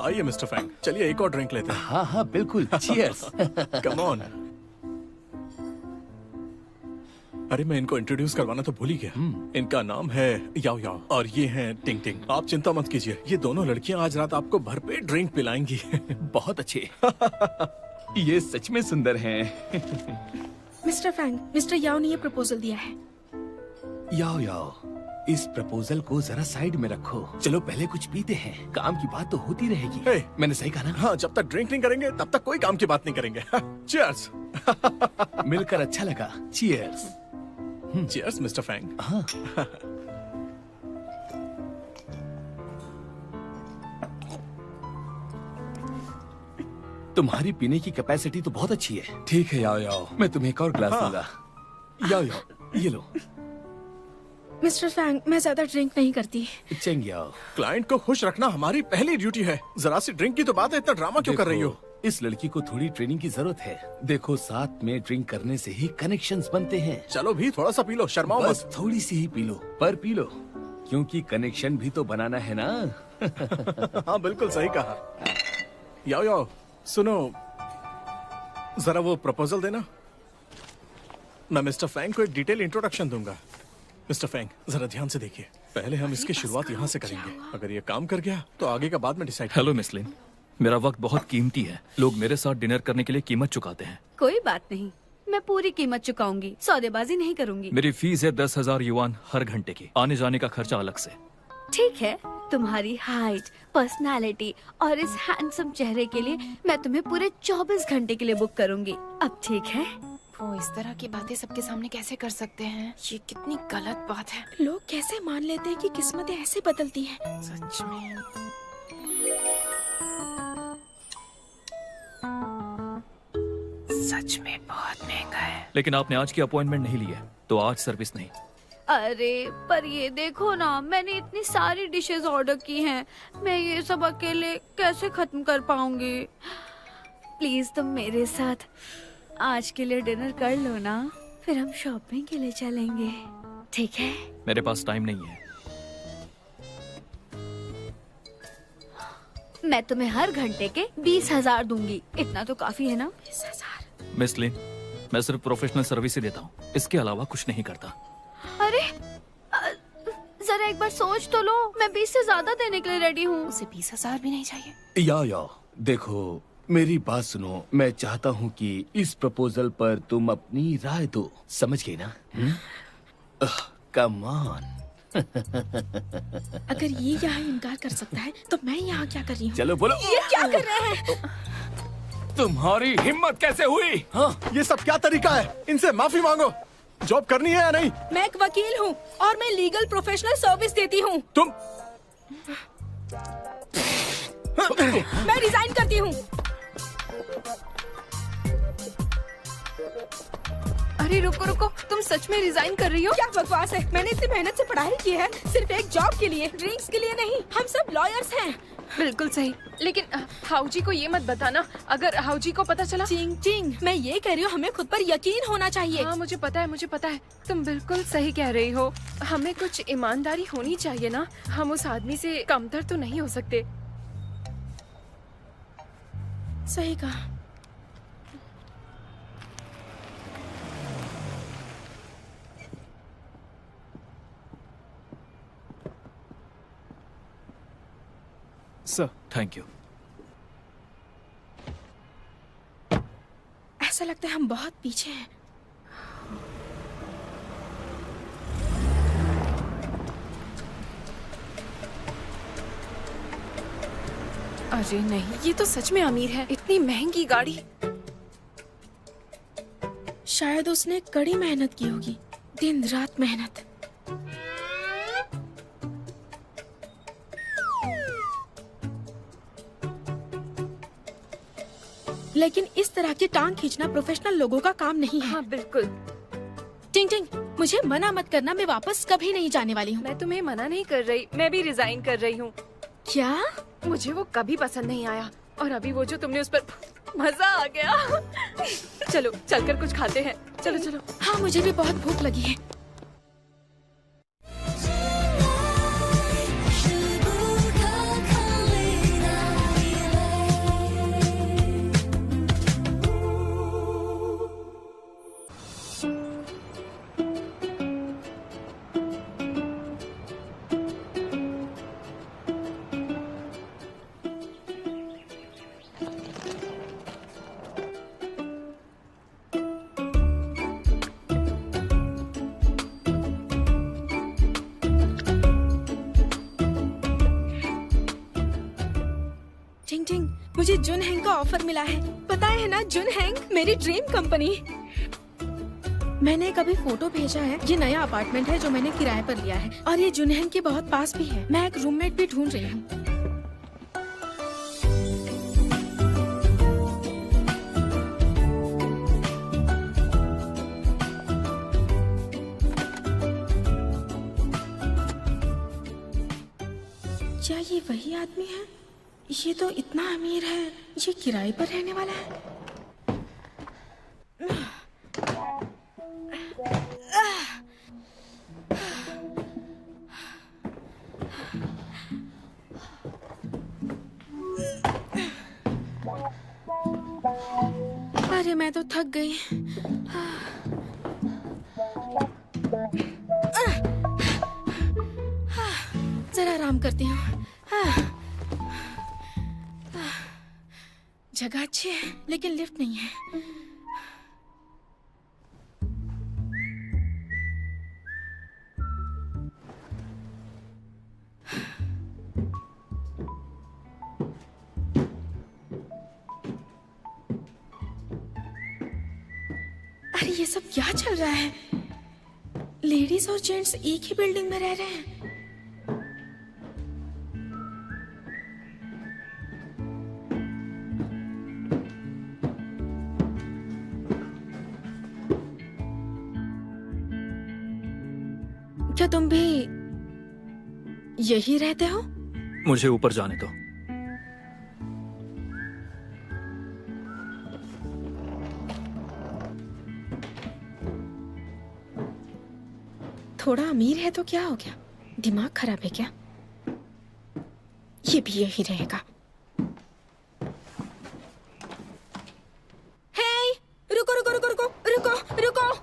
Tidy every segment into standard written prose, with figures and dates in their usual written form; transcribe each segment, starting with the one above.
आइए mister Fang, चलिए एक और ड्रिंक लेते हैं। हाँ हाँ बिल्कुल, चीयर्स। Come on. अरे मैं इनको इंट्रोड्यूस करवाना तो भूल ही गया। इनका नाम है याओ याओ और ये हैं टिंग टिंग। आप चिंता मत कीजिए, ये दोनों लड़कियां आज रात आपको भरपेट ड्रिंक पिलाएंगी। बहुत अच्छे। ये सच में सुंदर हैं। मिस्टर फैंग, मिस्टर याओ ने ये प्रपोजल दिया है। याओ याओ, इस प्रपोजल को जरा साइड में रखो। चलो पहले कुछ पीते हैं, काम की बात तो होती रहेगी। Hey, मैंने सही कहा ना? हाँ, जब तक ड्रिंक नहीं करेंगे तब तक कोई काम की बात नहीं करेंगे। चीयर्स। मिलकर अच्छा लगा। चीयर्स। Cheers mister Fang. हाँ। तुम्हारी पीने की कैपेसिटी तो बहुत अच्छी है। ठीक है याओ याओ, मैं तुम्हें एक और ग्लास दूंगा। याओ याओ, ये लो। मिस्टर फैंग, मैं ज्यादा ड्रिंक नहीं करती। चेंग याओ, क्लाइंट को खुश रखना हमारी पहली ड्यूटी है। जरा सी ड्रिंक की तो बात है, इतना ड्रामा क्यों कर रही हो? इस लड़की को थोड़ी ट्रेनिंग की जरूरत है। देखो, साथ में ड्रिंक करने से ही कनेक्शंस बनते हैं। चलो भी थोड़ा सा पी लो, शर्माओ बस मत। थोड़ी सी ही पी लो, पर पी लो, क्योंकि कनेक्शन भी तो बनाना है ना। हाँ बिल्कुल सही कहा। याओ याओ, सुनो, जरा वो प्रपोजल देना। मैं मिस्टर फैंग को एक डिटेल इंट्रोडक्शन दूंगा। मिस्टर फैंग, जरा ध्यान से देखिए। पहले हम इसकी शुरुआत यहाँ से करेंगे। अगर ये काम कर गया तो आगे का बाद में डिसाइड। हेलो मिस लिन, मेरा वक्त बहुत कीमती है। लोग मेरे साथ डिनर करने के लिए कीमत चुकाते हैं। कोई बात नहीं, मैं पूरी कीमत चुकाऊंगी, सौदेबाजी नहीं करूंगी। मेरी फीस है 10,000 युआन हर घंटे की, आने जाने का खर्चा अलग से। ठीक है, तुम्हारी हाइट, पर्सनालिटी और इस हैंडसम चेहरे के लिए मैं तुम्हें पूरे 24 घंटे के लिए बुक करूंगी। अब ठीक है? वो इस तरह की बातें सबके सामने कैसे कर सकते हैं? ये कितनी गलत बात है। लोग कैसे मान लेते हैं कि किस्मतें ऐसे बदलती हैं? सच में। सच में बहुत महंगा है। लेकिन आपने आज की अपॉइंटमेंट नहीं ली है, तो आज सर्विस नहीं। अरे पर ये देखो ना, मैंने इतनी सारी डिशेस ऑर्डर की हैं, मैं ये सब अकेले कैसे खत्म कर पाऊंगी? प्लीज तुम मेरे साथ आज के लिए डिनर कर लो ना, फिर हम शॉपिंग के लिए चलेंगे, ठीक है? मेरे पास टाइम नहीं है। मैं तुम्हें हर घंटे के 20,000 दूंगी। इतना तो काफी है ना? 20,000। मिस लिन, मैं सिर्फ प्रोफेशनल सर्विस ही देता हूँ, इसके अलावा कुछ नहीं करता। अरे जरा एक बार सोच तो लो, मैं 20 से ज्यादा देने के लिए रेडी हूँ। उसे 20,000 भी नहीं चाहिए। याओ याओ, देखो मेरी बात सुनो। मैं चाहता हूँ कि इस प्रपोजल पर तुम अपनी राय दो, समझ गई ना? Come on. अगर ये यहाँ इनकार कर सकता है तो मैं यहाँ क्या कर रही हूँ? चलो बोलो। ये क्या कर रहे हैं? तुम्हारी हिम्मत कैसे हुई? हाँ, ये सब क्या तरीका है? इनसे माफी मांगो। जॉब करनी है या नहीं? मैं एक वकील हूँ और मैं लीगल प्रोफेशनल सर्विस देती हूँ। तुम मैं रिजाइन करती हूँ। अरे रुको रुको, तुम सच में रिजाइन कर रही हो? क्या बकवास है? मैंने इतनी मेहनत से पढ़ाई की है, सिर्फ एक जॉब के लिए, ड्रिंक्स के लिए नहीं। हम सब लॉयर्स हैं। बिल्कुल सही, लेकिन हाउजी को ये मत बताना। अगर हाउजी को पता चला। चिंग चिंग, मैं ये कह रही हूँ, हमें खुद पर यकीन होना चाहिए। हाँ मुझे पता है, मुझे पता है, तुम बिल्कुल सही कह रही हो। हमें कुछ ईमानदारी होनी चाहिए ना, हम उस आदमी से कमतर तो नहीं हो सकते। सही कहा। Sir, thank you. ऐसा लगता है हम बहुत पीछे हैं। अरे नहीं, ये तो सच में अमीर है। इतनी महंगी गाड़ी। शायद उसने कड़ी मेहनत की होगी, दिन रात मेहनत। लेकिन इस तरह की टांग खींचना प्रोफेशनल लोगों का काम नहीं है। हाँ बिल्कुल। टिंग टिंग, मुझे मना मत करना, मैं वापस कभी नहीं जाने वाली हूँ। मैं तुम्हें मना नहीं कर रही, मैं भी रिजाइन कर रही हूँ। क्या? मुझे वो कभी पसंद नहीं आया, और अभी वो जो तुमने उस पर, मजा आ गया। चलो चलकर कुछ खाते हैं। चलो चलो। हाँ मुझे भी बहुत भूख लगी है। मुझे जुन हैंग का ऑफर मिला है। पता है ना, जुन हैंग मेरी ड्रीम कंपनी। मैंने कभी फोटो भेजा है। ये नया अपार्टमेंट है जो मैंने किराए पर लिया है और ये जुन हैंग के बहुत पास भी है। मैं एक रूममेट भी ढूंढ रही हूँ। क्या ये वही आदमी है? ये तो इतना अमीर है, ये किराए पर रहने वाला है। अरे मैं तो थक गई। जरा आराम करती हूँ। जगह अच्छी है लेकिन लिफ्ट नहीं है। अरे ये सब क्या चल रहा है? लेडीज और जेंट्स एक ही बिल्डिंग में रह रहे हैं। क्या तुम भी यही रहते हो? मुझे ऊपर जाने दो। थोड़ा अमीर है तो क्या हो गया? दिमाग खराब है क्या? ये भी यही रहेगा। हे, रुको रुको रुको रुको रुको रुको।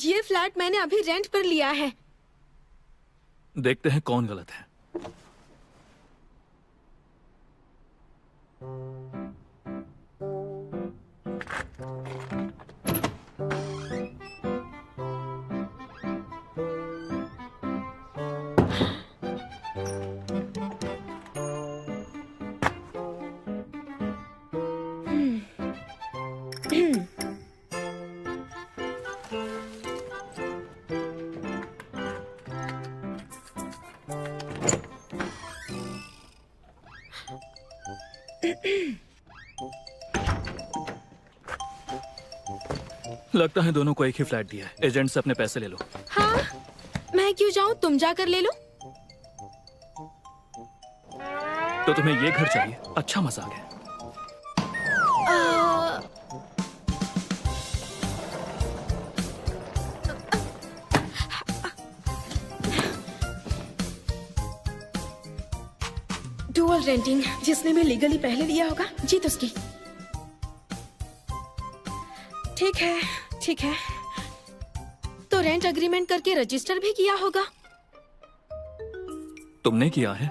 ये फ्लैट मैंने अभी रेंट पर लिया है। देखते हैं कौन गलत है। लगता है दोनों को एक ही फ्लैट दिया है। एजेंट से अपने पैसे ले लो। हाँ, मैं क्यों जाऊं? तुम जाकर ले लो। तो तुम्हें ये घर चाहिए? अच्छा मजाक है। डुअल रेंटिंग, जिसने भी लीगली पहले लिया होगा जीत उसकी। ठीक है ठीक है, तो रेंट अग्रीमेंट करके रजिस्टर भी किया होगा। तुमने किया है?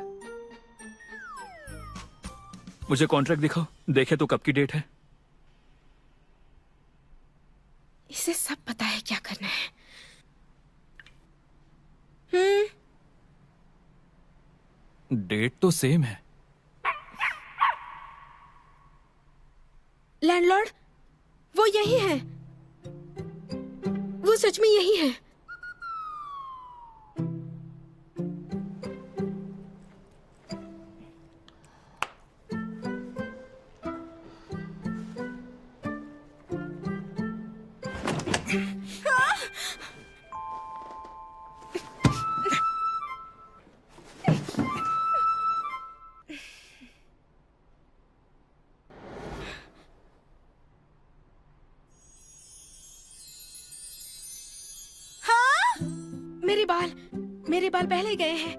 मुझे कॉन्ट्रैक्ट दिखाओ, देखे तो कब की डेट है। इसे सब पता है क्या करना है। डेट तो सेम है। लैंडलॉर्ड, वो यही है। वो सच में यही है। मेरे बाल पहले गए हैं।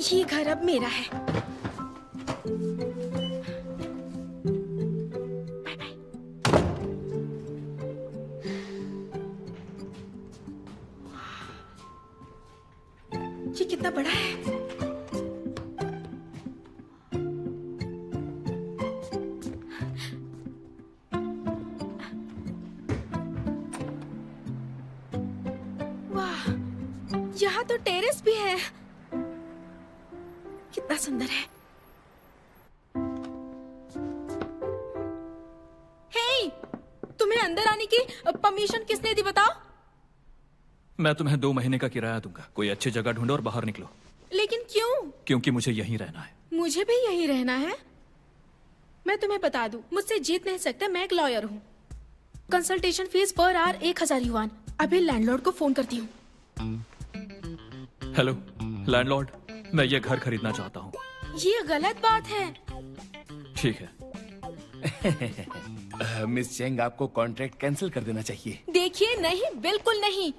ये घर अब मेरा है। Bye bye. ये कितना बड़ा है। यहाँ तो टेरेस भी है। कितना सुंदर है। हे, तुम्हें अंदर आने की परमिशन किसने दी बताओ? मैं तुम्हें 2 महीने का किराया दूंगा। कोई अच्छी जगह ढूंढो और बाहर निकलो। लेकिन क्यों? क्योंकि मुझे यहीं रहना है। मुझे भी यही रहना है। मैं तुम्हें बता दूं, मुझसे जीत नहीं सकते। मैं एक लॉयर हूँ। Consultation fees per hour 1000 yuan. अभी लैंडलॉर्ड को फोन करती हूँ। हेलो लैंडलॉर्ड, मैं ये घर खरीदना चाहता हूँ। ये गलत बात है। ठीक है। मिस चेंग, आपको कॉन्ट्रैक्ट कैंसिल कर देना चाहिए। देखिए, नहीं, बिल्कुल नहीं।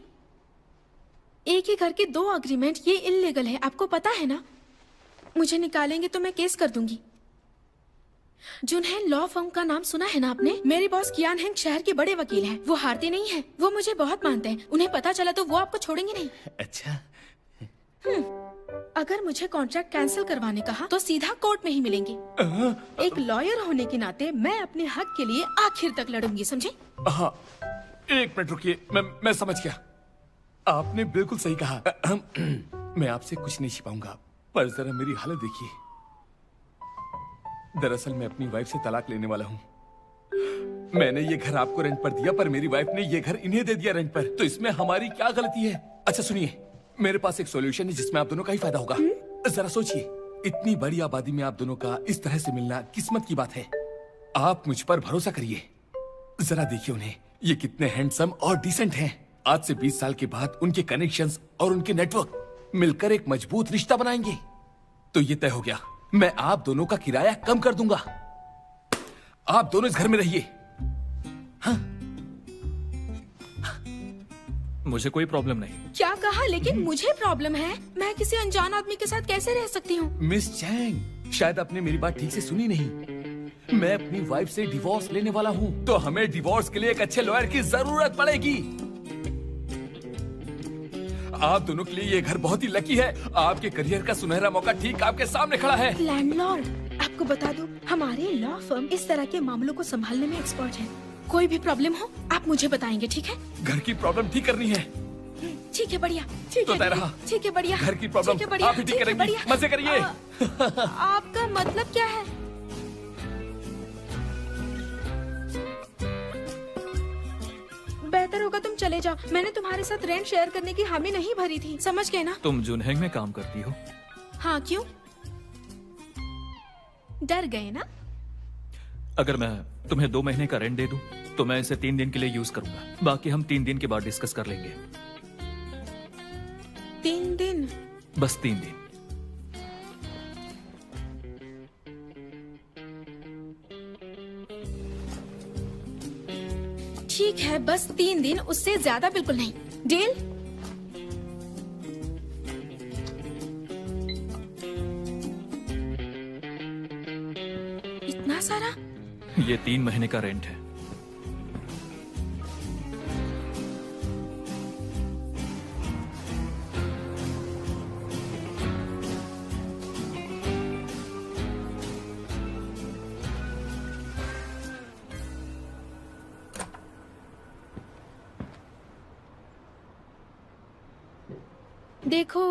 एक ही घर के 2 अग्रीमेंट, ये इल्लीगल है, आपको पता है ना? मुझे निकालेंगे तो मैं केस कर दूंगी। जुनहेन लॉ फर्म का नाम सुना है ना आपने? मेरे बॉस कियान हेंग शहर के बड़े वकील हैं। वो हारते नहीं हैं। वो मुझे बहुत मानते हैं। उन्हें पता चला तो वो आपको छोड़ेंगे नहीं। अच्छा, अगर मुझे कॉन्ट्रैक्ट कैंसिल करवाने कहा तो सीधा कोर्ट में ही मिलेंगे। एक लॉयर होने के नाते मैं अपने हक के लिए आखिर तक लड़ूंगी, समझे? हाँ, 1 मिनट रुकिए। मैं समझ गया। आपने बिल्कुल सही कहा। मैं आपसे कुछ नहीं छिपाऊंगा, पर जरा मेरी हालत देखिए। दरअसल मैं अपनी वाइफ से तलाक लेने वाला हूँ। मैंने ये घर आपको रेंट पर दिया, पर मेरी वाइफ ने ये घर इन्हें दे दिया रेंट पर। तो इसमें हमारी क्या गलती है? अच्छा सुनिए, मेरे पास एक सॉल्यूशन है जिसमें आप दोनों का ही फायदा होगा। जरा सोचिए, इतनी बड़ी आबादी में आप दोनों का इस तरह से मिलना किस्मत की बात है। आप मुझ पर भरोसा करिए। जरा देखिए उन्हें, ये कितने हैंडसम और डिसेंट हैं। आज से 20 साल के बाद उनके कनेक्शंस और उनके नेटवर्क मिलकर एक मजबूत रिश्ता बनाएंगे। तो ये तय हो गया, मैं आप दोनों का किराया कम कर दूंगा। आप दोनों इस घर में रहिए। हाँ? मुझे कोई प्रॉब्लम नहीं। क्या कहा? लेकिन मुझे प्रॉब्लम है। मैं किसी अनजान आदमी के साथ कैसे रह सकती हूँ? मिस चैंग, शायद आपने मेरी बात ठीक से सुनी नहीं। मैं अपनी वाइफ से डिवोर्स लेने वाला हूँ, तो हमें डिवोर्स के लिए एक अच्छे लॉयर की जरूरत पड़ेगी। आप दोनों के लिए ये घर बहुत ही लकी है। आपके करियर का सुनहरा मौका ठीक आपके सामने खड़ा है। लैंडलॉर्ड, आपको बता दूं, हमारे लॉ फर्म इस तरह के मामलों को संभालने में एक्सपर्ट है। कोई भी प्रॉब्लम हो आप मुझे बताएंगे, ठीक है? घर की प्रॉब्लम ठीक करनी है। ठीक है, बढ़िया। ठीक तो है, तय रहा। ठीक है, बढ़िया। घर की प्रॉब्लम ठीक है, बढ़िया। आप ही ठीक ठीक है, करेंगी। बढ़िया। मजे करिए। आपका मतलब क्या है? बेहतर होगा तुम चले जाओ। मैंने तुम्हारे साथ रेंट शेयर करने की हामी नहीं भरी थी, समझ गए ना? तुम जुनहेंग में काम करती हो? हाँ, क्यों? डर गए ना? अगर मैं तुम्हें 2 महीने का रेंट दे दूं, तो मैं इसे 3 दिन के लिए यूज करूंगा। बाकी हम 3 दिन के बाद डिस्कस कर लेंगे। 3 दिन? बस 3 दिन। ठीक है, बस 3 दिन, उससे ज्यादा बिल्कुल नहीं। डील? इतना सारा? ये 3 महीने का रेंट है। देखो,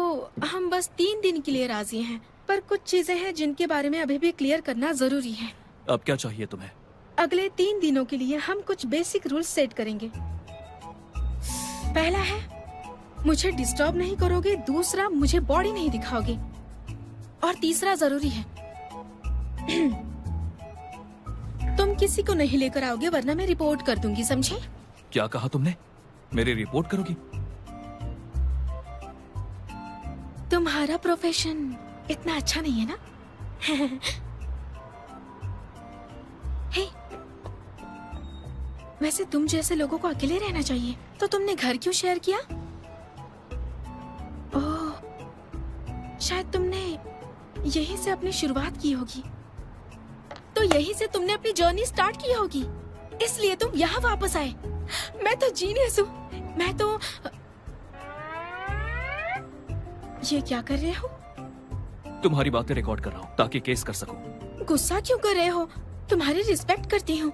हम बस 3 दिन के लिए राजी हैं, पर कुछ चीजें हैं जिनके बारे में अभी भी क्लियर करना जरूरी है। अब क्या चाहिए तुम्हें? अगले 3 दिनों के लिए हम कुछ बेसिक रूल्स सेट करेंगे। पहला है, मुझे डिस्टर्ब नहीं करोगे। दूसरा, मुझे बॉडी नहीं दिखाओगे। और तीसरा जरूरी है, तुम किसी को नहीं लेकर आओगे, वरना मैं रिपोर्ट कर दूंगी, समझे? क्या कहा तुमने? मेरी रिपोर्ट करोगी? तुम्हारा प्रोफेशन इतना अच्छा नहीं है ना? हे, वैसे तुम जैसे लोगों को अकेले रहना चाहिए, तो तुमने घर क्यों शेयर किया? ओह, शायद तुमने यहीं से अपनी शुरुआत की होगी। तो यहीं से तुमने अपनी जर्नी स्टार्ट की होगी, इसलिए तुम यहाँ वापस आए। मैं तो जीनियस हूँ। मैं तो ये क्या कर रहे हो? तुम्हारी बातें रिकॉर्ड कर रहा हूँ ताकि केस कर सकूं। गुस्सा क्यों कर रहे हो? तुम्हारी रिस्पेक्ट करती हूँ।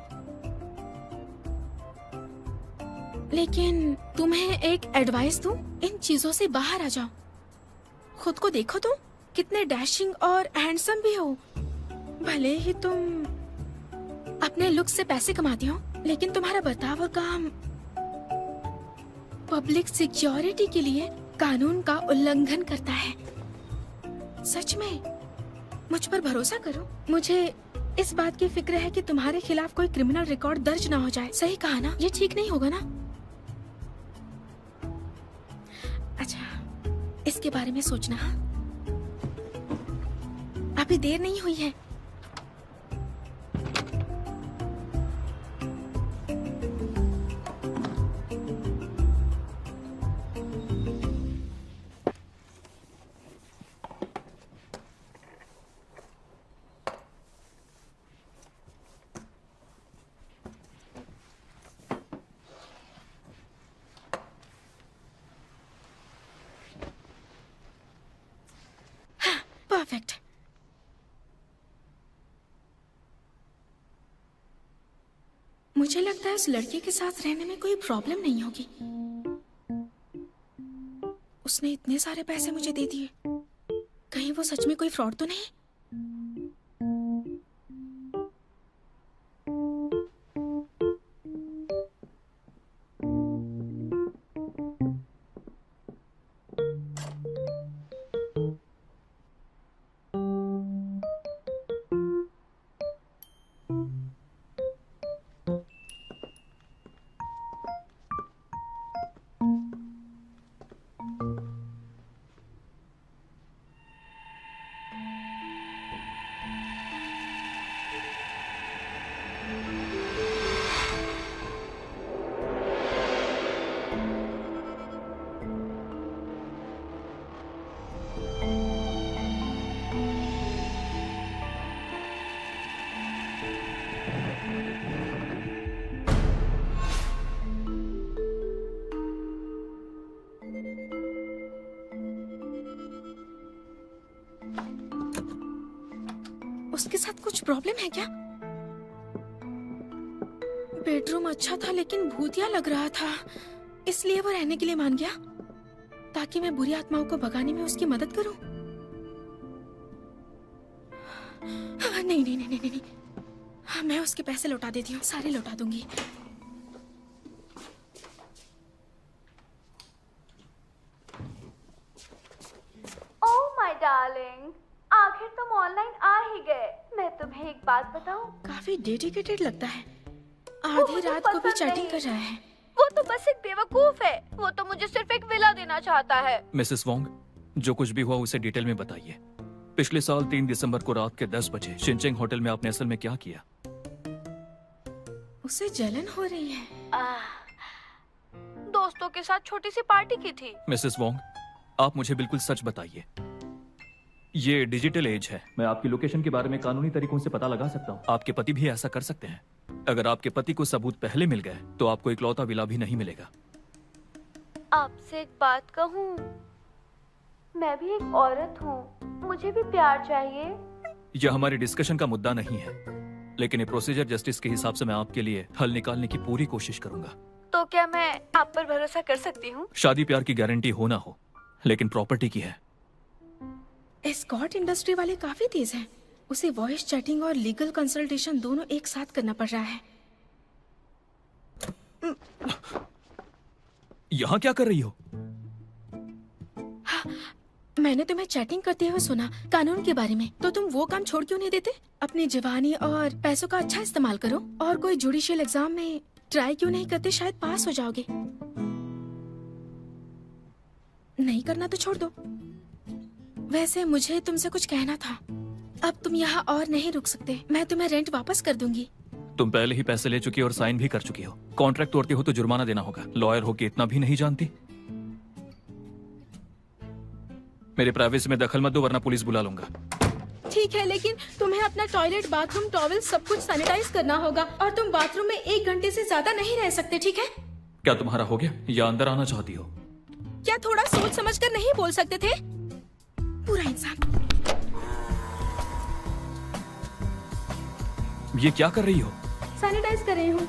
लेकिन तुम्हें एक एडवाइस दूं, इन चीजों से बाहर आ जाओ। खुद को देखो तुम कितने डैशिंग और हैंडसम भी हो। भले ही तुम अपने लुक से पैसे कमाती हो, लेकिन तुम्हारा बर्ताव और काम पब्लिक सिक्योरिटी के लिए कानून का उल्लंघन करता है। सच में मुझ पर भरोसा करो। मुझे इस बात की फिक्र है कि तुम्हारे खिलाफ कोई क्रिमिनल रिकॉर्ड दर्ज ना हो जाए। सही कहा ना? ये ठीक नहीं होगा ना? अच्छा, इसके बारे में सोचना। अभी देर नहीं हुई है। परफेक्ट। मुझे लगता है उस लड़के के साथ रहने में कोई प्रॉब्लम नहीं होगी। उसने इतने सारे पैसे मुझे दे दिए, कहीं वो सच में कोई फ्रॉड तो नहीं? उसके साथ कुछ प्रॉब्लम है क्या? बेडरूम अच्छा था लेकिन भूतिया लग रहा था, इसलिए वो रहने के लिए मान गया ताकि मैं बुरी आत्माओं को भगाने में उसकी मदद करूं। नहीं नहीं नहीं नहीं नहीं, मैं उसके पैसे लौटा देती हूँ, सारे लौटा दूंगी। ओह माय डार्लिंग, आखिर तुम ऑनलाइन आ ही गए। मैं तुम्हें एक बात बताऊं? काफी डेडिकेटेड लगता है। वो आधी मुझे रात को भी पसंद चैटिंग नहीं। कर रहा है। वो तो बस एक बेवकूफ है। वो तो मुझे सिर्फ एक विला देना चाहता है। मिसेस वोंग, जो कुछ भी हुआ उसे डिटेल में बताइए। पिछले साल 3 दिसंबर को रात के 10 बजे शिनचेंग होटल में आपने असल में क्या किया? उसे जलन हो रही है। दोस्तों के साथ छोटी सी पार्टी की थी। मिसेस वोंग, आप मुझे बिल्कुल सच बताइए। ये डिजिटल एज है, मैं आपकी लोकेशन के बारे में कानूनी तरीकों से पता लगा सकता हूँ। आपके पति भी ऐसा कर सकते हैं। अगर आपके पति को सबूत पहले मिल गए तो आपको इकलौता विला भी नहीं मिलेगा। आपसे एक बात कहूँ, मैं भी एक औरत हूँ, मुझे भी प्यार चाहिए। यह हमारे डिस्कशन का मुद्दा नहीं है, लेकिन ये प्रोसीजर जस्टिस के हिसाब से मैं आपके लिए हल निकालने की पूरी कोशिश करूंगा। तो क्या मैं आप पर भरोसा कर सकती हूँ? शादी प्यार की गारंटी हो ना हो, लेकिन प्रॉपर्टी की है। एस्कॉर्ट इंडस्ट्री वाले काफी तेज हैं। उसे वॉइस चैटिंग और लीगल कंसल्टेशन दोनों एक साथ करना पड़ रहा है। यहाँ क्या कर रही हो? मैंने तुम्हें चैटिंग करते हुए सुना कानून के बारे में, तो तुम वो काम छोड़ क्यों नहीं देते? अपनी जवानी और पैसों का अच्छा इस्तेमाल करो और कोई जुडिशियल एग्जाम में ट्राई क्यों नहीं करते? शायद पास हो जाओगे। नहीं करना तो छोड़ दो। वैसे मुझे तुमसे कुछ कहना था। अब तुम यहाँ और नहीं रुक सकते। मैं तुम्हें रेंट वापस कर दूंगी। तुम पहले ही पैसे ले चुकी हो और साइन भी कर चुकी हो। कॉन्ट्रैक्ट तोड़ते हो तो जुर्माना देना होगा। लॉयर हो के इतना भी नहीं जानती। मेरे प्राइवेसी में दखल मत दो वरना पुलिस बुला लूंगा। ठीक है, लेकिन तुम्हें अपना टॉयलेट, बाथरूम, टॉवेल सब कुछ सैनिटाइज करना होगा और तुम बाथरूम में 1 घंटे से ज्यादा नहीं रह सकते, ठीक है? क्या तुम्हारा हो गया या अंदर आना चाहती हो? क्या थोड़ा सोच समझ कर नहीं बोल सकते थे? पूरा इंसान। ये क्या कर रही हो? सैनिटाइज कर रही हूँ।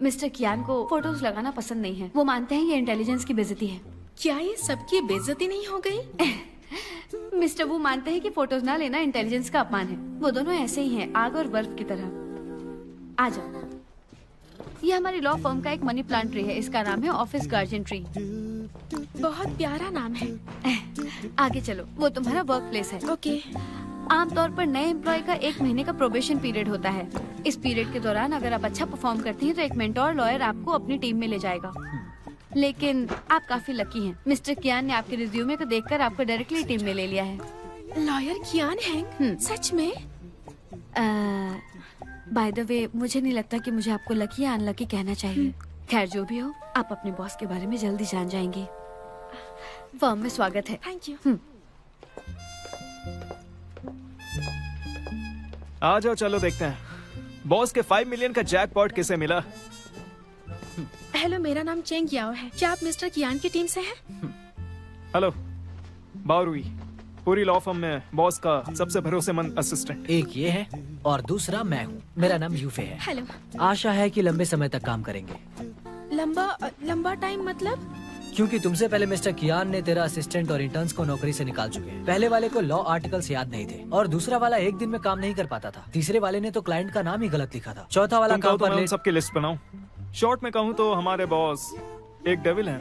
मिस्टर कियान को फोटोज लगाना पसंद नहीं है। वो मानते हैं ये इंटेलिजेंस की बेइज्जती है। क्या ये सबकी बेइज्जती नहीं हो गई? मिस्टर वो मानते हैं कि फोटोज ना लेना इंटेलिजेंस का अपमान है। वो दोनों ऐसे ही हैं, आग और बर्फ की तरह। आ जाओ। ये हमारी लॉ फर्म का एक मनी प्लांट ट्री है। इसका नाम है ऑफिस गार्जियन ट्री। बहुत प्यारा नाम है। आगे चलो, वो तुम्हारा वर्क प्लेस है। ओके। आमतौर पर नए एम्प्लॉय का 1 महीने का प्रोबेशन पीरियड होता है। इस पीरियड के दौरान अगर आप अच्छा परफॉर्म करती हैं तो एक मेंटोर लॉयर आपको अपनी टीम में ले जाएगा। लेकिन आप काफी लकी हैं। मिस्टर कियान ने आपके रिज्यूमे को देखकर आपको डायरेक्टली टीम में ले लिया है। लॉयर कियान हैंग? सच में? बाय द वे, मुझे नहीं लगता कि मुझे आपको लकी या अनलकी कहना चाहिए। खैर जो भी हो, आप अपने बॉस के बारे में जल्दी जान जाएंगी। फर्म में स्वागत है। Thank you. आ जाओ, चलो देखते हैं बॉस के 5 मिलियन का जैकपॉट किसे मिला। हेलो, मेरा नाम चेंग याओ है। क्या आप मिस्टर कियान की टीम से हैं? हेलो, बावरुई, पूरी लॉ फर्म में बॉस का सबसे भरोसेमंद असिस्टेंट। एक ये है और दूसरा मैं हूँ। मेरा नाम यूफे है। हेलो। आशा है कि लंबे समय तक काम करेंगे। लंबा टाइम मतलब? क्योंकि तुमसे पहले मिस्टर कियान ने तेरा असिस्टेंट और इंटर्न्स को नौकरी से निकाल चुके हैं। पहले वाले को लॉ आर्टिकल्स याद नहीं थे और दूसरा वाला एक दिन में काम नहीं कर पाता था। तीसरे वाले ने तो क्लाइंट का नाम ही गलत लिखा था। चौथा वाला तुम काम कहो तो पर मैं उन लेट। सबकी लिस्ट बनाऊं। शॉर्ट में कहूँ तो हमारे बॉस एक डेविल हैं।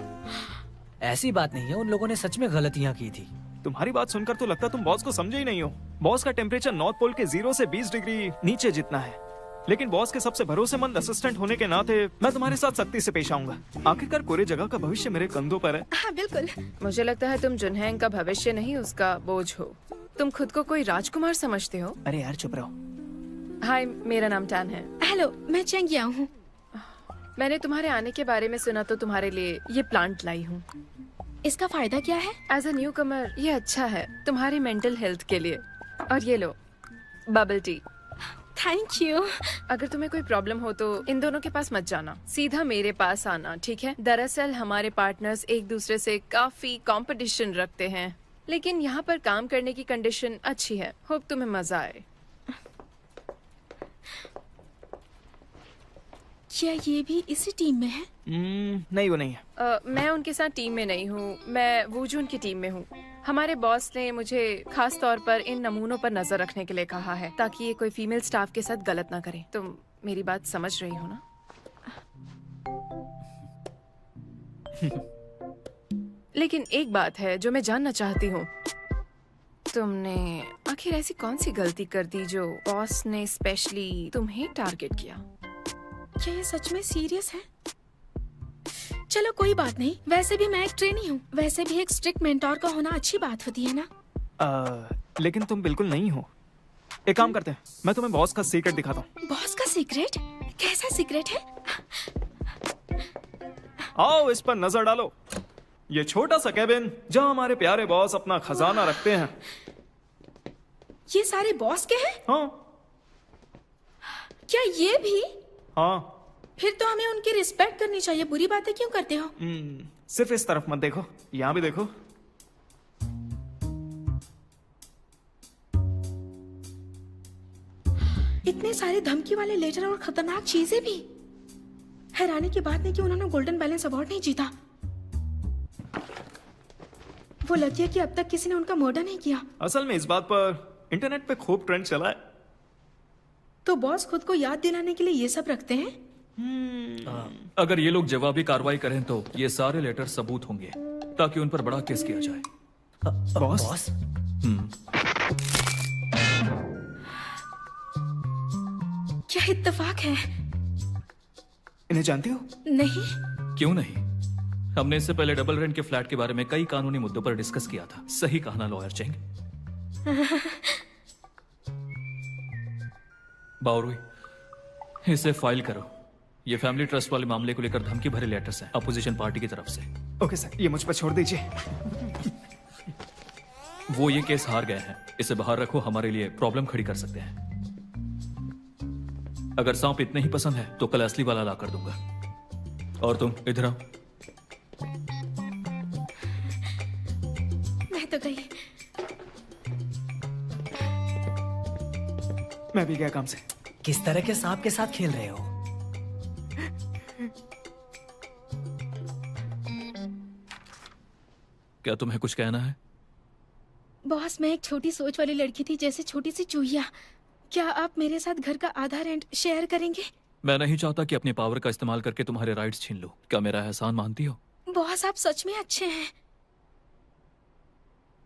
ऐसी बात नहीं है, उन लोगों ने सच में गलतियाँ की थी। तुम्हारी बात सुनकर तो लगता तुम बॉस को समझे ही नहीं हो। बॉस का टेम्परेचर नॉर्थ पोल के 0 से 20 डिग्री नीचे जितना है। लेकिन बॉस के सबसे भरोसेमंद असिस्टेंट होने के नाते मैं तुम्हारे साथ सख्ती से पेश आऊंगा। आखिरकार पूरे जगह का भविष्य मेरे कंधों पर है। हाँ बिल्कुल। मुझे लगता है तुम जुनहैंग का भविष्य नहीं, उसका बोझ हो। तुम खुद को कोई राजकुमार समझते हो? अरे यार चुप रहो। हाय, मेरा नाम टैन है। हेलो, मैं चेंग याओ हूँ। मैंने तुम्हारे आने के बारे में सुना तो तुम्हारे लिए ये प्लांट लाई हूँ। इसका फायदा क्या है? एज अ न्यू कमर ये अच्छा है तुम्हारी मेंटल हेल्थ के लिए। और ये लो, बबल टी। Thank you. अगर तुम्हें कोई प्रॉब्लम हो तो इन दोनों के पास मत जाना, सीधा मेरे पास आना, ठीक है? दरअसल हमारे पार्टनर्स एक दूसरे से काफी कंपटीशन रखते हैं, लेकिन यहाँ पर काम करने की कंडीशन अच्छी है। होप तुम्हें मजा आए। क्या ये भी इसी टीम में है? नहीं, वो नहीं है। मैं उनके साथ टीम में नहीं हूँ, मैं वूजून की टीम में हूँ। हमारे बॉस ने मुझे खास तौर पर इन नमूनों पर नजर रखने के लिए कहा है ताकि ये कोई फीमेल स्टाफ के साथ गलत ना करे। तुम मेरी बात समझ रही हो ना? लेकिन एक बात है जो मैं जानना चाहती हूँ, तुमने आखिर ऐसी कौन सी गलती कर दी जो बॉस ने स्पेशली तुम्हें टारगेट किया? क्या ये सच में सीरियस है? चलो कोई बात नहीं, वैसे भी मैं एक ट्रेनी हूँ। वैसे भी एक स्ट्रिक्ट मेंटोर का होना अच्छी बात होती है ना? लेकिन तुम बिल्कुल नहीं हो। एक काम करते हैं, मैं तुम्हें बॉस का सीक्रेट दिखाता हूँ। बॉस का सीक्रेट? कैसा सीक्रेट है? आओ इस पर नजर डालो। ये छोटा सा केबिन जहाँ हमारे प्यारे बॉस अपना खजाना रखते हैं। ये सारे बॉस के हैं? हाँ क्या ये भी? हाँ। फिर तो हमें उनकी रिस्पेक्ट करनी चाहिए। बुरी बातें क्यों करते हो? सिर्फ इस तरफ मत देखो, यहाँ भी देखो। इतने सारे धमकी वाले लेटर और खतरनाक चीजें भी। हैरानी की बात नहीं कि उन्होंने गोल्डन बैलेंस अवार्ड नहीं जीता। वो लकी है कि अब तक किसी ने उनका मर्डर नहीं किया। असल में इस बात पर इंटरनेट पे खूब ट्रेंड चला है। तो बॉस खुद को याद दिलाने के लिए ये सब रखते हैं? अगर ये लोग जवाबी कार्रवाई करें तो ये सारे लेटर सबूत होंगे ताकि उन पर बड़ा केस किया जाए। बॉस? क्या इत्तेफाक है? इन्हें जानती हो? नहीं। क्यों नहीं? हमने इससे पहले डबल रेंट के फ्लैट के बारे में कई कानूनी मुद्दों पर डिस्कस किया था। सही कहा ना लॉयर चेंग? बावरुई, इसे फाइल करो। ये फैमिली ट्रस्ट वाले मामले को लेकर धमकी भरे लेटर्स हैं अपोजिशन पार्टी की तरफ से। ओके सर, ये मुझ पर छोड़ दीजिए। वो ये केस हार गए हैं, इसे बाहर रखो, हमारे लिए प्रॉब्लम खड़ी कर सकते हैं। अगर सांप इतने ही पसंद है तो कल असली वाला ला कर दूंगा। और तुम इधर आओ। मैं तो गई। मैं भी गया काम से। किस तरह के सांप के साथ खेल रहे हो? क्या तुम्हें कुछ कहना है? बॉस, मैं एक छोटी सोच वाली लड़की थी, जैसे छोटी सी चूहिया। क्या आप मेरे साथ घर का आधा रेंट शेयर करेंगे? मैं नहीं चाहता कि अपनी पावर का इस्तेमाल करके तुम्हारे राइट्स छीन लो। क्या मेरा एहसान मानती हो? बॉस, आप सच में अच्छे हैं।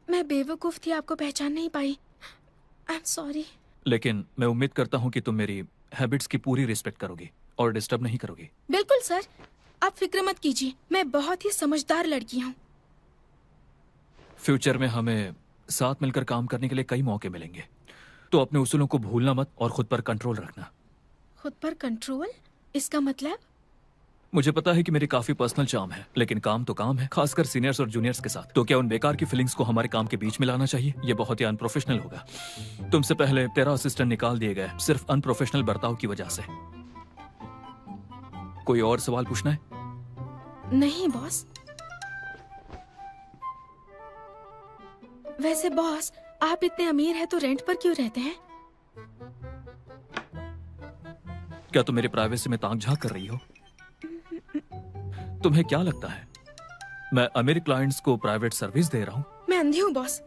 मैं बेवकूफ थी, आपको पहचान नहीं पाई। I am sorry. लेकिन मैं उम्मीद करता हूँ कि तुम मेरी हैबिट्स की पूरी रिस्पेक्ट करोगी और डिस्टर्ब नहीं करोगी। बिल्कुल सर, आप फिक्र मत कीजिए, मैं बहुत ही समझदार लड़की हूँ। फ्यूचर में हमें साथ मिलकर काम करने के लिए कई मौके मिलेंगे, तो अपने उसूलों को भूलना मत और खुद पर कंट्रोल रखना। खुद पर कंट्रोल? इसका मतलब? मुझे पता है कि मेरी काफी पर्सनल चार्म है, लेकिन काम तो काम है, खासकर सीनियर्स और जूनियर्स के साथ। तो क्या उन बेकार की फीलिंग्स को हमारे काम के बीच में लाना चाहिए? ये बहुत ही अनप्रोफेशनल होगा। तुमसे पहले 13 असिस्टेंट निकाल दिए गए सिर्फ अनप्रोफेशनल बर्ताव की वजह से। कोई और सवाल पूछना है? नहीं बॉस। वैसे बॉस, आप इतने अमीर हैं तो रेंट पर क्यों रहते हैं? क्या तुम मेरी प्राइवेसी में ताक झांक कर रही हो? तुम्हें क्या लगता है मैं अमीर क्लाइंट्स को प्राइवेट सर्विस दे रहा हूँ? मैं अंधी हूँ बॉस।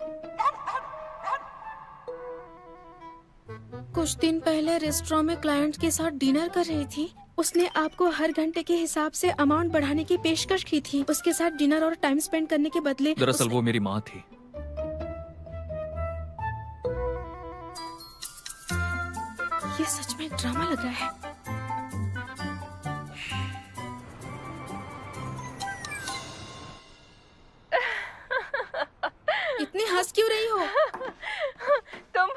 कुछ दिन पहले रेस्टोरेंट में क्लाइंट के साथ डिनर कर रही थी। उसने आपको हर घंटे के हिसाब से अमाउंट बढ़ाने की पेशकश की थी। उसके साथ डिनर और टाइम स्पेंड करने के बदले दरअसल वो मेरी माँ थी। ये सच में एक ड्रामा लग रहा है। इतनी हंस क्यों रही हो? तुम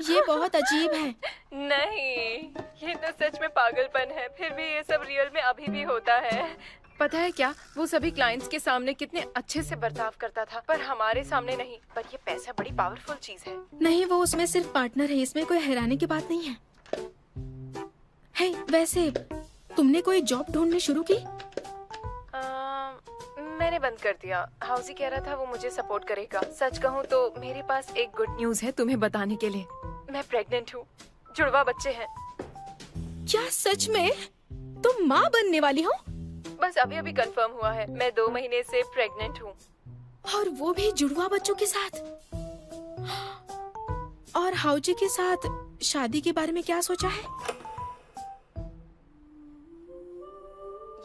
ये बहुत अजीब है। नहीं, ये तो सच में पागलपन है। फिर भी ये सब रियल में अभी भी होता है। पता है क्या, वो सभी क्लाइंट्स के सामने कितने अच्छे से बर्ताव करता था, पर हमारे सामने नहीं। पर ये पैसा बड़ी पावरफुल चीज है। नहीं, वो उसमें सिर्फ पार्टनर है, इसमें कोई हैरानी की बात नहीं है। वैसे तुमने कोई जॉब ढूंढनी शुरू की? मैंने बंद कर दिया। हाउसी कह रहा था वो मुझे सपोर्ट करेगा। सच कहूँ तो मेरे पास एक गुड न्यूज है तुम्हें बताने के लिए। मैं प्रेग्नेंट हूँ, जुड़वा बच्चे हैं। क्या सच में? तुम माँ बनने वाली हो? बस अभी अभी कंफर्म हुआ है। मैं 2 महीने से प्रेग्नेंट हूँ। और वो भी जुड़वा बच्चों के साथ। और हाउजी के साथ शादी के बारे में क्या सोचा है?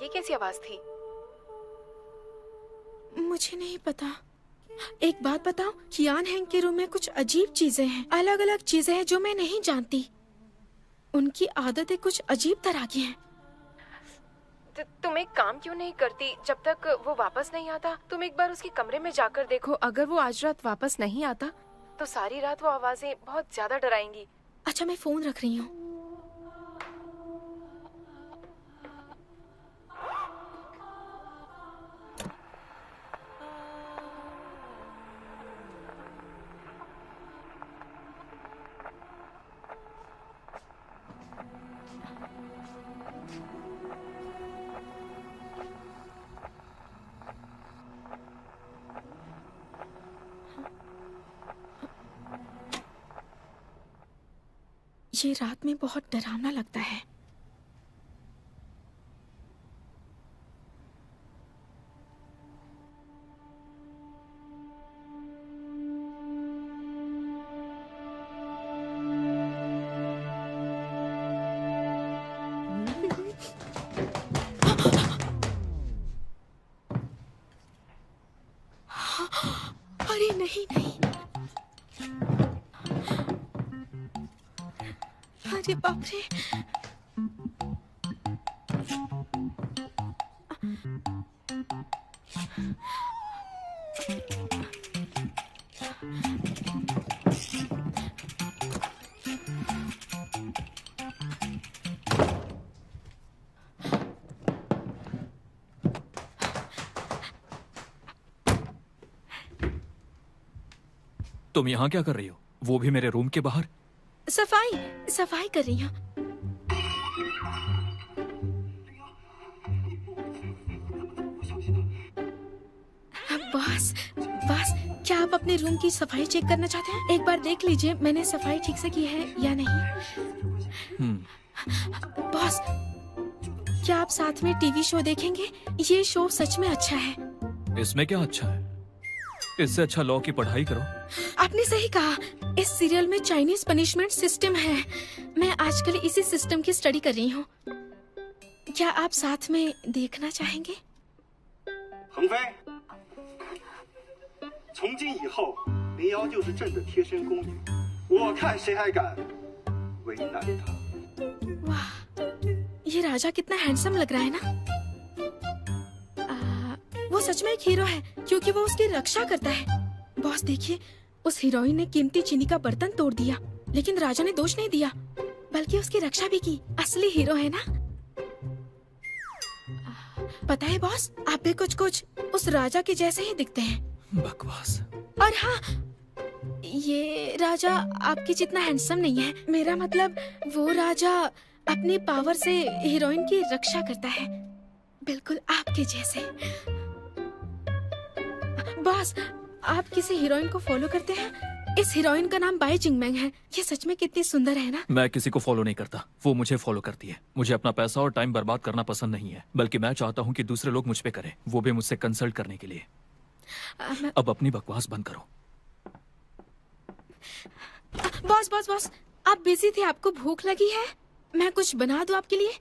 ये कैसी आवाज थी? मुझे नहीं पता। एक बात बताओ, कियान हैंग के रूम में कुछ अजीब चीजें हैं, अलग अलग चीजें हैं जो मैं नहीं जानती। उनकी आदतें कुछ अजीब तरह की हैं। तुम एक काम क्यों नहीं करती? जब तक वो वापस नहीं आता, तुम एक बार उसके कमरे में जाकर देखो। अगर वो आज रात वापस नहीं आता, तो सारी रात वो आवाजें बहुत ज्यादा डराएंगी। अच्छा, मैं फोन रख रही हूँ। ये रात में बहुत डरावना लगता है। अरे नहीं नहीं, अरे बाप रे। तुम यहाँ क्या कर रही हो? वो भी मेरे रूम के बाहर? सफाई कर रही हूँ। बॉस, क्या आप अपने रूम की सफाई चेक करना चाहते हैं? एक बार देख लीजिए मैंने सफाई ठीक से की है या नहीं। बॉस, क्या आप साथ में टीवी शो देखेंगे? ये शो सच में अच्छा है। इसमें क्या अच्छा है? इससे अच्छा लॉ की पढ़ाई करो। आपने सही कहा, इस सीरियल में चाइनीज पनिशमेंट सिस्टम है। मैं आजकल इसी सिस्टम की स्टडी कर रही हूँ। क्या आप साथ में देखना चाहेंगे? 恒飞，从今以后，林瑶就是朕的贴身宫女，我看谁还敢为难她。 वाह, ये राजा कितना हैंडसम लग रहा है ना। वो सच में एक हीरो है क्योंकि वो उसकी रक्षा करता है। बॉस देखिए, उस हीरोइन ने कीमती चीनी का बर्तन तोड़ दिया, लेकिन राजा ने दोष नहीं दिया, बल्कि उसकी रक्षा भी की। असली हीरो है ना। पता है बॉस, आप भी कुछ कुछ उस राजा के जैसे ही दिखते हैं। बकवास। और हाँ, ये राजा आपकी जितना हैंडसम नहीं है। मेरा मतलब वो राजा अपनी पावर से हीरोइन की रक्षा करता है, बिल्कुल आपके जैसे। बॉस, आप किसी हीरोइन को फॉलो करते हैं? इस हीरोइन का नाम बाई जिंगमैंग है। ये सच में कितनी सुंदर है ना। मैं किसी को फॉलो नहीं करता, वो मुझे फॉलो करती है। मुझे अपना पैसा और टाइम बर्बाद करना पसंद नहीं है, बल्कि मैं चाहता हूँ कि दूसरे लोग मुझ पे करें, वो भी मुझसे कंसल्ट करने के लिए। अब अपनी बकवास बंद करो। बॉस बॉस बॉस, आप बिजी थे, आपको भूख लगी है? मैं कुछ बना दूं आपके लिए?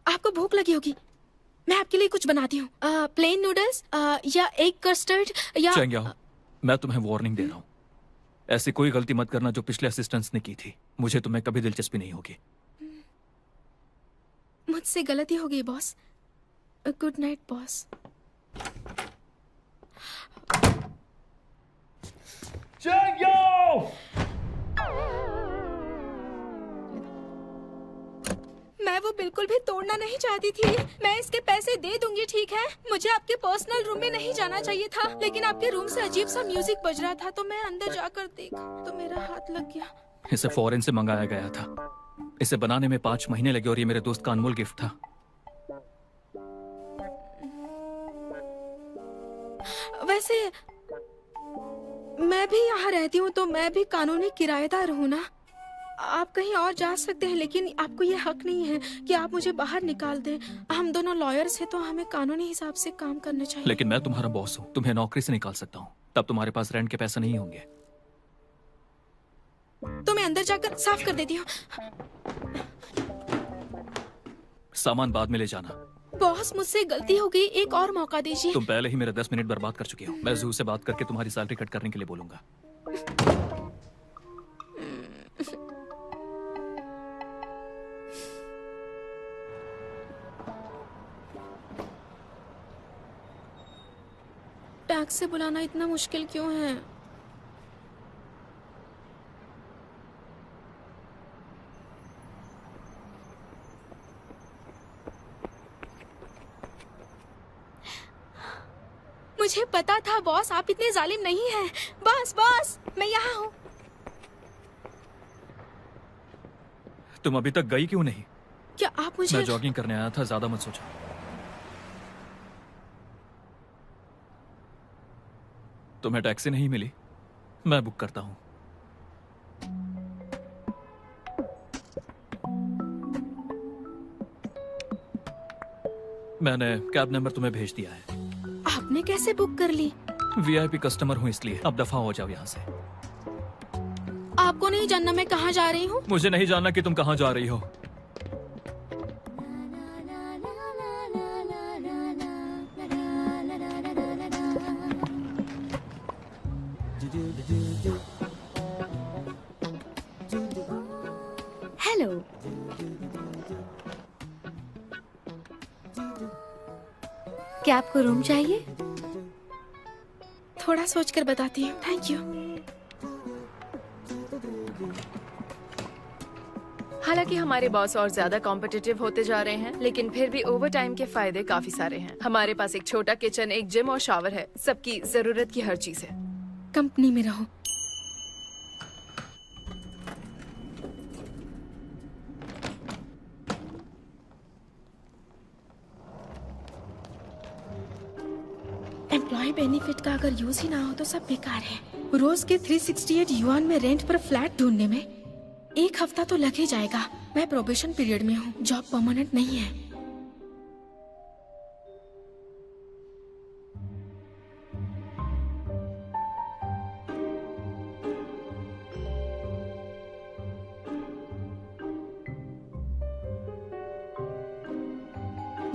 आपको भूख लगी होगी, मैं आपके लिए कुछ बनाती हूँ। प्लेन नूडल्स या एग कस्टर्ड या... चेंग याओ, मैं तुम्हें वार्निंग दे रहा हूँ, ऐसी कोई गलती मत करना जो पिछले असिस्टेंट्स ने की थी। मुझे तुम्हें कभी दिलचस्पी नहीं होगी। मुझसे गलती हो गई बॉस। Good night boss. मैं वो बिल्कुल भी तोड़ना नहीं चाहती थी। मैं इसके पैसे दे दूंगी, ठीक है? मुझे आपके पर्सनल रूम में नहीं जाना चाहिए था, लेकिन आपके रूम से अजीब सा म्यूजिक बज रहा था, तो मैं अंदर जाकर देखा तो मेरा हाथ लग गया। इसे फॉरेन से मंगाया गया था। इसे बनाने में 5 महीने लगे और ये मेरे दोस्त का अनमोल गिफ्ट था। वैसे मैं भी यहाँ रहती हूँ, तो मैं भी कानूनी किराएदार हूँ ना। आप कहीं और जा सकते हैं, लेकिन आपको ये हक नहीं है कि आप मुझे बाहर निकाल दें। हम दोनों लॉयर्स हैं, तो हमें कानूनी हिसाब से काम करना चाहिए। लेकिन मैं तुम्हारा बॉस हूँ, तुम्हें नौकरी से निकाल सकता हूँ, तब तुम्हारे पास रेंट के पैसे नहीं होंगे। तो मैं अंदर जाकर साफ कर देती हूँ। सामान बाद में ले जाना। बॉस, मुझसे गलती हो गई, एक और मौका दीजिए। तुम पहले ही मेरे 10 मिनट बर्बाद कर चुके हो। मैं जू से बात करके तुम्हारी सैलरी कट करने के लिए बोलूंगा। टैक्स से बुलाना इतना मुश्किल क्यों है? मुझे पता था बॉस, आप इतने जालिम नहीं हैं। बॉस बॉस, मैं यहाँ हूँ। तुम अभी तक गई क्यों नहीं? क्या आप मुझे... मैं जॉगिंग करने आया था, ज्यादा मत सोचो। तुम्हें टैक्सी नहीं मिली? मैं बुक करता हूँ। मैंने कैब नंबर तुम्हें भेज दिया है। आपने कैसे बुक कर ली? वीआईपी कस्टमर हूँ इसलिए। अब दफा हो जाओ यहाँ से। आपको नहीं जानना मैं कहाँ जा रही हूँ? मुझे नहीं जानना कि तुम कहाँ जा रही हो। हेलो। क्या आपको रूम चाहिए? थोड़ा सोचकर बताती हूँ। Thank you. हालांकि हमारे बॉस और ज्यादा कॉम्पिटिटिव होते जा रहे हैं, लेकिन फिर भी ओवर टाइम के फायदे काफी सारे हैं। हमारे पास एक छोटा किचन, एक जिम और शावर है। सबकी जरूरत की हर चीज है। कंपनी में रहो। एम्प्लॉय बेनिफिट का अगर यूज ही ना हो तो सब बेकार है। रोज के 368 युआन में रेंट पर फ्लैट ढूंढने में 1 हफ्ता तो लग ही जाएगा। मैं प्रोबेशन पीरियड में हूँ, जॉब परमानेंट नहीं है।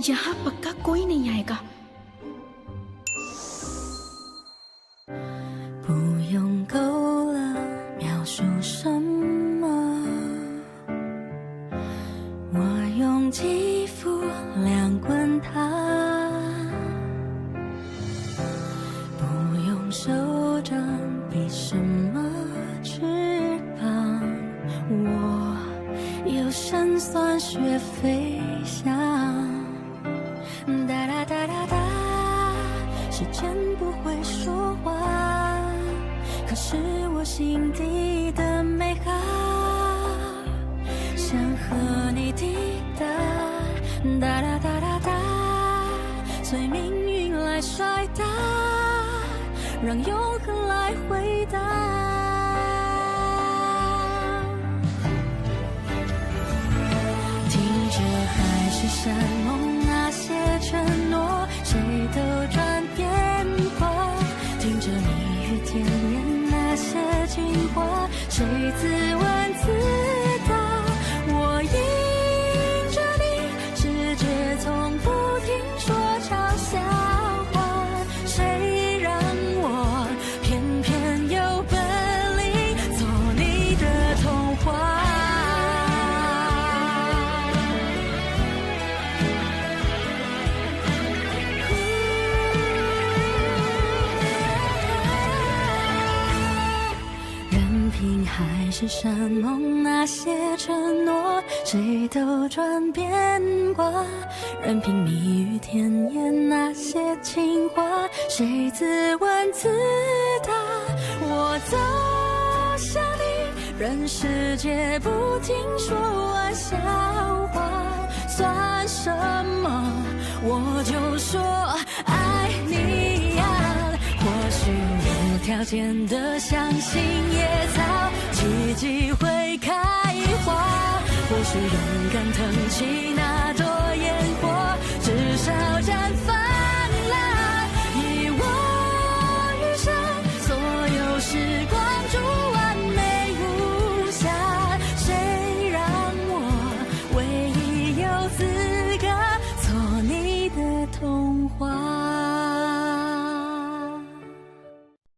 यहाँ पक्का कोई नहीं आएगा। 不用够了描述什么，我用肌肤量滚它，不用手掌比什么翅膀，我有神算学飞翔。哒哒哒哒哒，时间不会说话，可是我心底的美好，想和你抵达。哒哒哒哒哒，随命运来甩打，让永恒来回答。听着海誓山盟那些承诺，谁都转变过。听着蜜语甜言那些情话，谁自问自答。我迎着你，世界从不停说场笑话，谁让我偏偏有本领做你的童话。任凭海誓山盟那些承诺，谁都转变过。任凭蜜语甜言那些情话，谁自问自答。我走向你，任世界不停说玩笑话，算什么？我就说爱你呀。或许无条件的相信野草奇迹会开花，或许勇敢腾起那